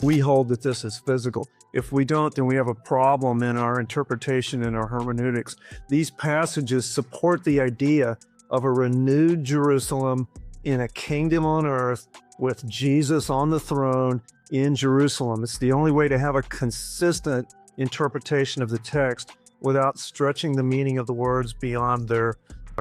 We hold that this is physical. If we don't, then we have a problem in our interpretation and our hermeneutics. These passages support the idea of a renewed Jerusalem in a kingdom on earth with Jesus on the throne in Jerusalem. It's the only way to have a consistent interpretation of the text without stretching the meaning of the words beyond their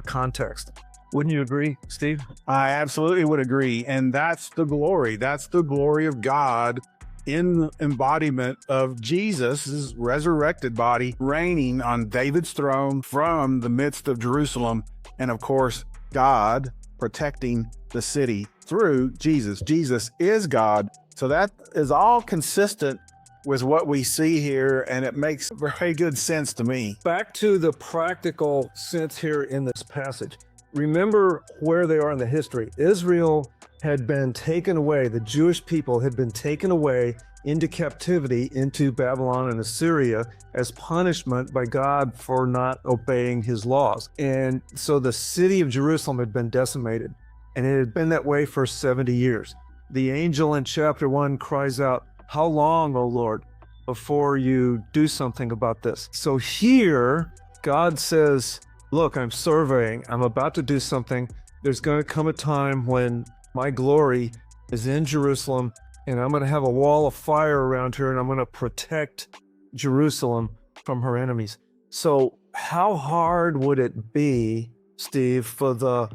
context. Wouldn't you agree, Steve? I absolutely would agree. And that's the glory. That's the glory of God in the embodiment of Jesus' resurrected body reigning on David's throne from the midst of Jerusalem. And of course, God protecting the city through Jesus. Jesus is God. So that is all consistent with what we see here, and it makes very good sense to me. Back to the practical sense here in this passage. Remember where they are in the history. Israel had been taken away, the Jewish people had been taken away into captivity into Babylon and Assyria as punishment by God for not obeying his laws. And so the city of Jerusalem had been decimated, and it had been that way for 70 years. The angel in chapter 1 cries out, "How long, O Lord, before you do something about this?" So here, God says, look, I'm surveying, I'm about to do something. There's going to come a time when my glory is in Jerusalem, and I'm going to have a wall of fire around her, and I'm going to protect Jerusalem from her enemies. So how hard would it be, Steve, for the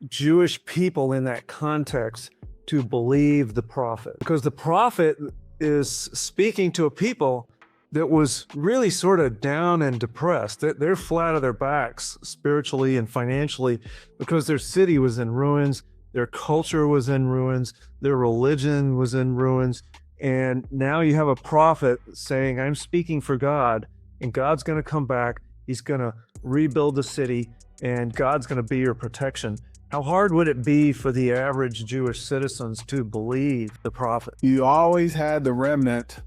Jewish people in that context to believe the prophet? Because the prophet is speaking to a people that was really sort of down and depressed. They're flat on their backs spiritually and financially because their city was in ruins, their culture was in ruins, their religion was in ruins. And now you have a prophet saying, I'm speaking for God, and God's going to come back. He's going to rebuild the city, and God's going to be your protection. How hard would it be for the average Jewish citizens to believe the prophet? You always had the remnant,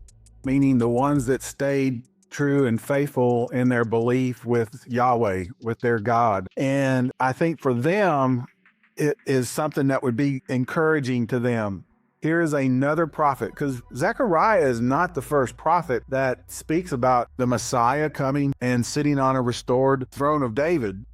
meaning the ones that stayed true and faithful in their belief with Yahweh, with their God. And I think for them, it is something that would be encouraging to them. Here is another prophet, because Zechariah is not the first prophet that speaks about the Messiah coming and sitting on a restored throne of David.